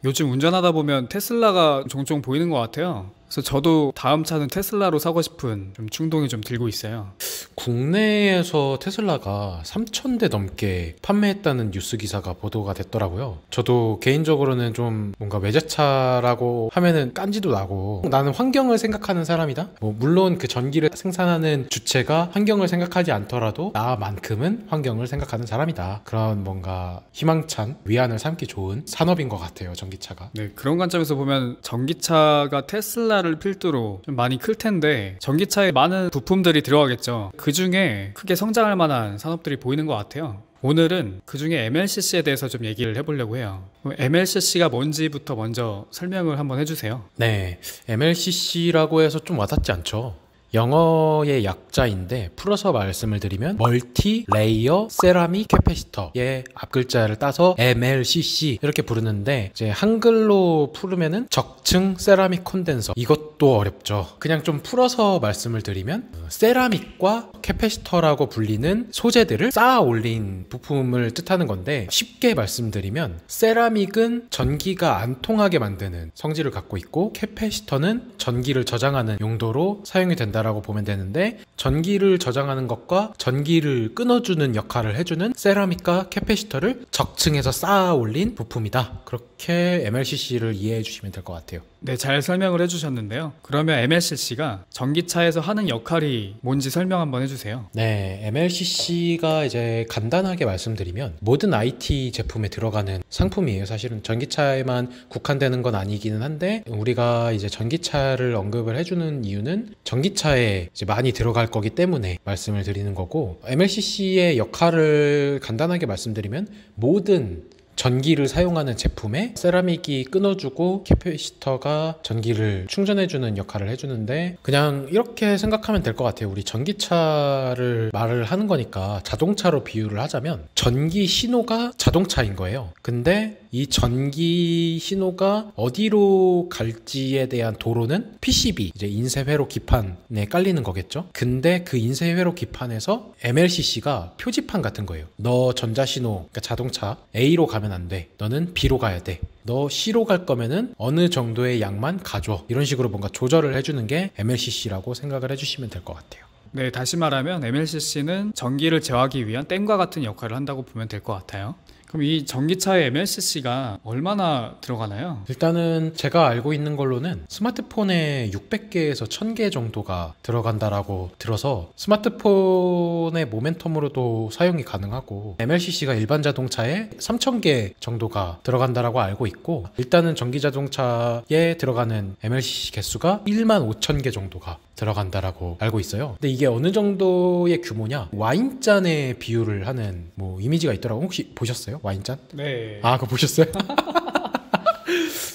요즘 운전하다 보면 테슬라가 종종 보이는 것 같아요. 그래서 저도 다음 차는 테슬라로 사고 싶은 좀 충동이 좀 들고 있어요. 국내에서 테슬라가 3,000대 넘게 판매했다는 뉴스 기사가 보도가 됐더라고요. 저도 개인적으로는 좀 뭔가 외제차라고 하면은 깐지도 나고, 나는 환경을 생각하는 사람이다? 물론 그 전기를 생산하는 주체가 환경을 생각하지 않더라도 나만큼은 환경을 생각하는 사람이다. 그런 뭔가 희망찬 위안을 삼기 좋은 산업인 것 같아요, 전기차가. 네, 그런 관점에서 보면 전기차가 테슬라를 필두로 좀 많이 클 텐데 전기차에 많은 부품들이 들어가겠죠. 그 중에 크게 성장할 만한 산업들이 보이는 것 같아요. 오늘은 그 중에 MLCC에 대해서 좀 얘기를 해보려고 해요. MLCC가 뭔지부터 먼저 설명을 한번 해주세요. 네, MLCC라고 해서 좀 와닿지 않죠? 영어의 약자인데 풀어서 말씀을 드리면 멀티 레이어 세라믹 캐패시터의 앞글자를 따서 MLCC 이렇게 부르는데, 이제 한글로 풀으면은 적층 세라믹 콘덴서. 이것도 어렵죠. 그냥 좀 풀어서 말씀을 드리면 세라믹과 캐패시터라고 불리는 소재들을 쌓아 올린 부품을 뜻하는 건데, 쉽게 말씀드리면 세라믹은 전기가 안 통하게 만드는 성질을 갖고 있고, 캐패시터는 전기를 저장하는 용도로 사용이 된다 라고 보면 되는데, 전기를 저장하는 것과 전기를 끊어주는 역할을 해주는 세라믹과 캐패시터를 적층해서 쌓아 올린 부품이다. 그렇게 MLCC를 이해해 주시면 될 것 같아요. 네, 잘 설명을 해주셨는데요. 그러면 MLCC가 전기차에서 하는 역할이 뭔지 설명 한번 해주세요. 네, MLCC가 이제 간단하게 말씀드리면 모든 IT 제품에 들어가는 상품이에요. 사실은 전기차에만 국한되는 건 아니기는 한데, 우리가 이제 전기차를 언급을 해주는 이유는 전기차에 이제 많이 들어갈 거기 때문에 말씀을 드리는 거고, MLCC의 역할을 간단하게 말씀드리면 모든 전기를 사용하는 제품에 세라믹이 끊어주고 캐패시터가 전기를 충전해주는 역할을 해주는데, 그냥 이렇게 생각하면 될 것 같아요. 우리 전기차를 말을 하는 거니까 자동차로 비유를 하자면 전기 신호가 자동차인 거예요. 근데 이 전기 신호가 어디로 갈지에 대한 도로는 PCB, 이제 인쇄 회로 기판에 깔리는 거겠죠. 근데 그 인쇄 회로 기판에서 MLCC가 표지판 같은 거예요. 너 전자신호, 그러니까 자동차 A로 가면 안 돼. 너는 B로 가야 돼. 너 C로 갈 거면은 어느 정도의 양만 가져. 이런 식으로 뭔가 조절을 해주는 게 MLCC라고 생각을 해주시면 될 것 같아요. 네, 다시 말하면 MLCC는 전기를 제어하기 위한 댐과 같은 역할을 한다고 보면 될 것 같아요. 그럼 이 전기차의 MLCC가 얼마나 들어가나요? 일단은 제가 알고 있는 걸로는 스마트폰에 600개에서 1000개 정도가 들어간다라고 들어서 스마트폰의 모멘텀으로도 사용이 가능하고, MLCC가 일반 자동차에 3000개 정도가 들어간다라고 알고 있고, 일단은 전기 자동차에 들어가는 MLCC 개수가 15,000개 정도가 들어간다라고 알고 있어요. 근데 이게 어느 정도의 규모냐, 와인잔에 비유를 하는 이미지가 있더라고요. 혹시 보셨어요? 와인잔? 네. 아, 그거 보셨어요?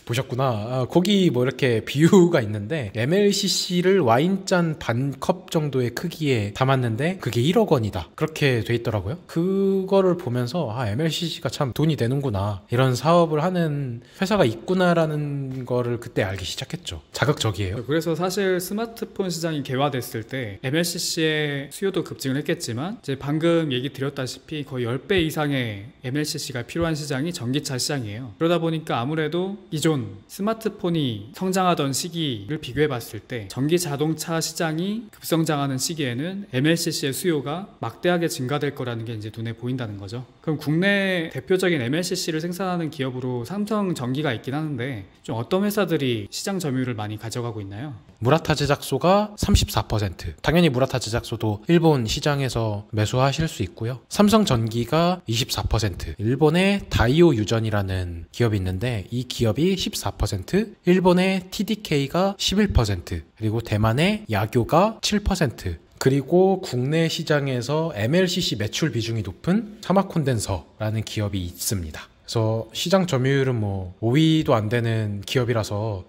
보셨구나. 거기 이렇게 비유가 있는데, MLCC를 와인잔 반컵 정도의 크기에 담았는데 그게 1억 원이다. 그렇게 돼 있더라고요. 그거를 보면서 MLCC가 참 돈이 되는구나, 이런 사업을 하는 회사가 있구나라는 거를 그때 알기 시작했죠. 자극적이에요. 그래서 사실 스마트폰 시장이 개화됐을 때 MLCC의 수요도 급증을 했겠지만, 이제 방금 얘기 드렸다시피 거의 10배 이상의 MLCC가 필요한 시장이 전기차 시장이에요. 그러다 보니까 아무래도 기존 스마트폰이 성장하던 시기를 비교해 봤을 때 전기 자동차 시장이 급성장하는 시기에는 MLCC의 수요가 막대하게 증가될 거라는 게 이제 눈에 보인다는 거죠. 그럼 국내 대표적인 MLCC를 생산하는 기업으로 삼성전기가 있긴 하는데, 좀 어떤 회사들이 시장 점유율을 많이 가져가고 있나요? 무라타 제작소가 34%. 당연히 무라타 제작소도 일본 시장에서 매수하실 수 있고요. 삼성전기가 24%. 일본의 다이오 유전이라는 기업이 있는데 이 기업이 14%, 일본의 TDK가 11%, 그리고 대만의 야교가 7%, 그리고 국내 시장에서 MLCC 매출 비중이 높은 사마콘덴서라는 기업이 있습니다. 그래서 시장 점유율은 5위도 안 되는 기업이라서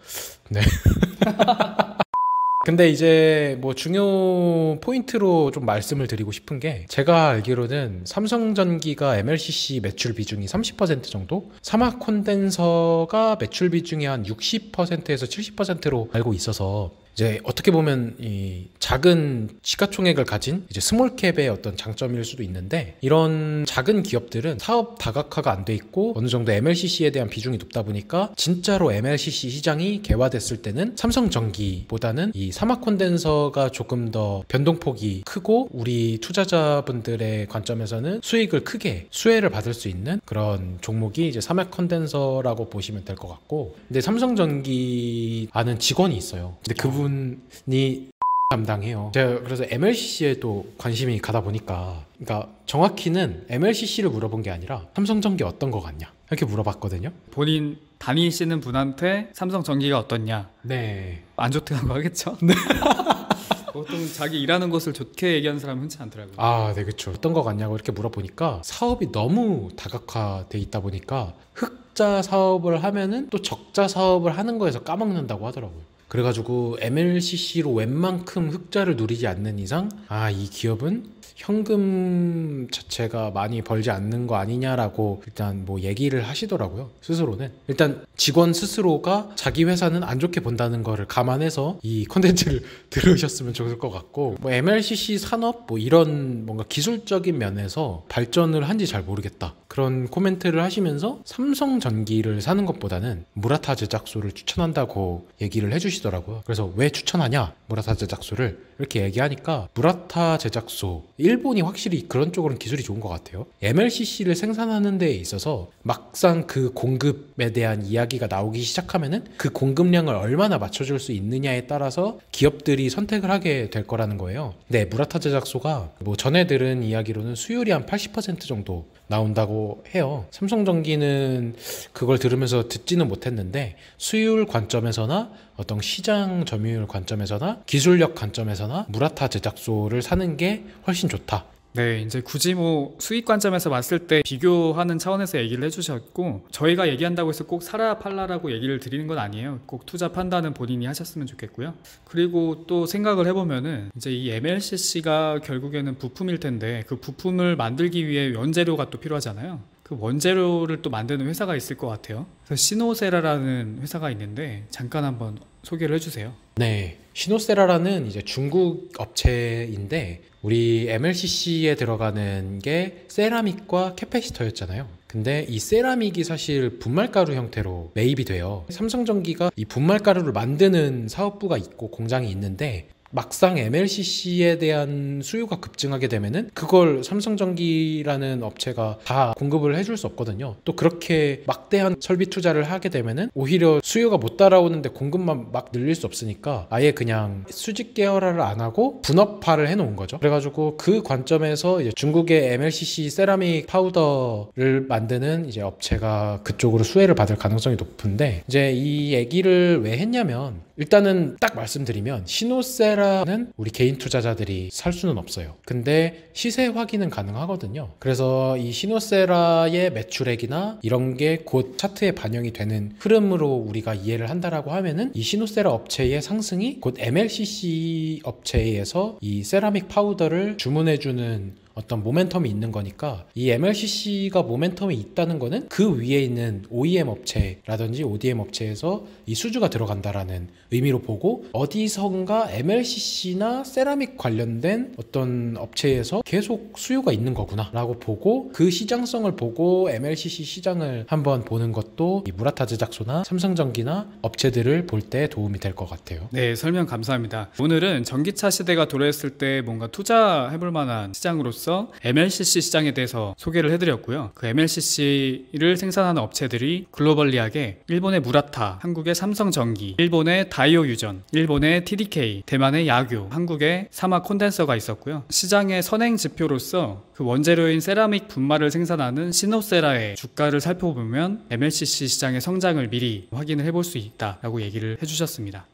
네. 근데 이제 중요 포인트로 좀 말씀을 드리고 싶은 게, 제가 알기로는 삼성전기가 MLCC 매출 비중이 30% 정도, 사마콘덴서가 매출 비중이 한 60%에서 70%로 알고 있어서, 이제 어떻게 보면 이 작은 시가총액을 가진 이제 스몰캡의 어떤 장점일 수도 있는데, 이런 작은 기업들은 사업 다각화가 안 돼 있고 어느 정도 MLCC에 대한 비중이 높다 보니까 진짜로 MLCC 시장이 개화됐을 때는 삼성전기보다는 이 사막 콘덴서가 조금 더 변동폭이 크고 우리 투자자분들의 관점에서는 수익을 크게 수혜를 받을 수 있는 그런 종목이 이제 사막 콘덴서라고 보시면 될 것 같고, 근데 삼성전기 아는 직원이 있어요. 근데 그분이 담당해요. 제가 그래서 MLCC에도 관심이 가다 보니까, 그러니까 정확히는 MLCC를 물어본 게 아니라 삼성전기 어떤 거 같냐 이렇게 물어봤거든요. 본인 다니시는 분한테 삼성전기가 어떻냐? 네. 안 좋다고 하겠죠? 네. 보통 자기 일하는 곳을 좋게 얘기하는 사람은 흔치 않더라고요. 아, 네, 그렇죠. 어떤 거 같냐고 이렇게 물어보니까 사업이 너무 다각화돼 있다 보니까 흑자 사업을 하면은 또 적자 사업을 하는 거에서 까먹는다고 하더라고요. 그래가지고 MLCC로 웬만큼 흑자를 누리지 않는 이상 이 기업은 현금 자체가 많이 벌지 않는 거 아니냐라고 일단 뭐 얘기를 하시더라고요. 스스로는 일단 직원 스스로가 자기 회사는 안 좋게 본다는 거를 감안해서 이 콘텐츠를 들으셨으면 좋을 것 같고, 뭐 MLCC 산업 뭐 이런 뭔가 기술적인 면에서 발전을 한지 잘 모르겠다 그런 코멘트를 하시면서 삼성전기를 사는 것보다는 무라타 제작소를 추천한다고 얘기를 해주시더라고요. 그래서 왜 추천하냐 무라타 제작소를 이렇게 얘기하니까, 무라타 제작소 일본이 확실히 그런 쪽으로는 기술이 좋은 것 같아요. MLCC를 생산하는 데에 있어서 막상 그 공급에 대한 이야기가 나오기 시작하면은 그 공급량을 얼마나 맞춰줄 수 있느냐에 따라서 기업들이 선택을 하게 될 거라는 거예요. 네, 무라타 제작소가 뭐 전에 들은 이야기로는 수율이 한 80% 정도 나온다고 해요. 삼성전기는 그걸 들으면서 듣지는 못했는데 수율 관점에서나 어떤 시장 점유율 관점에서나 기술력 관점에서나 무라타 제작소를 사는 게 훨씬 좋다. 네, 이제 굳이 뭐 수익 관점에서 봤을 때 비교하는 차원에서 얘기를 해주셨고, 저희가 얘기한다고 해서 꼭 사라 팔라라고 얘기를 드리는 건 아니에요. 꼭 투자 판단은 본인이 하셨으면 좋겠고요. 그리고 또 생각을 해보면은 이제 이 MLCC가 결국에는 부품일 텐데 그 부품을 만들기 위해 원재료가 또 필요하잖아요. 그 원재료를 또 만드는 회사가 있을 것 같아요. 그래서 시노세라라는 회사가 있는데 잠깐 한번 소개를 해주세요. 네, 시노세라라는 이제 중국 업체인데 우리 MLCC에 들어가는 게 세라믹과 캐패시터였잖아요. 근데 이 세라믹이 사실 분말가루 형태로 매입이 돼요. 삼성전기가 이 분말가루를 만드는 사업부가 있고 공장이 있는데, 막상 MLCC에 대한 수요가 급증하게 되면은 그걸 삼성전기라는 업체가 다 공급을 해줄 수 없거든요. 또 그렇게 막대한 설비 투자를 하게 되면은 오히려 수요가 못 따라오는데 공급만 막 늘릴 수 없으니까 아예 그냥 수직 계열화를 안 하고 분업화를 해놓은 거죠. 그래가지고 그 관점에서 이제 중국의 MLCC 세라믹 파우더를 만드는 이제 업체가 그쪽으로 수혜를 받을 가능성이 높은데, 이제 이 얘기를 왜 했냐면, 일단은 딱 말씀드리면 시노세라는 우리 개인 투자자들이 살 수는 없어요. 근데 시세 확인은 가능하거든요. 그래서 이 시노세라의 매출액이나 이런 게 곧 차트에 반영이 되는 흐름으로 우리가 이해를 한다라고 하면은, 이 시노세라 업체의 상승이 곧 MLCC 업체에서 이 세라믹 파우더를 주문해주는 어떤 모멘텀이 있는 거니까, 이 MLCC가 모멘텀이 있다는 거는 그 위에 있는 OEM 업체라든지 ODM 업체에서 이 수주가 들어간다라는 의미로 보고, 어디선가 MLCC나 세라믹 관련된 어떤 업체에서 계속 수요가 있는 거구나 라고 보고, 그 시장성을 보고 MLCC 시장을 한번 보는 것도 이 무라타 제작소나 삼성전기나 업체들을 볼 때 도움이 될 것 같아요. 네, 설명 감사합니다. 오늘은 전기차 시대가 도래했을 때 뭔가 투자해볼 만한 시장으로서 MLCC 시장에 대해서 소개를 해드렸고요. 그 MLCC를 생산하는 업체들이 글로벌리하게 일본의 무라타, 한국의 삼성전기, 일본의 다이오 유전, 일본의 TDK, 대만의 야교, 한국의 사막 콘덴서가 있었고요. 시장의 선행 지표로서 그 원재료인 세라믹 분말을 생산하는 시노세라의 주가를 살펴보면 MLCC 시장의 성장을 미리 확인을 해볼 수 있다라고 얘기를 해주셨습니다.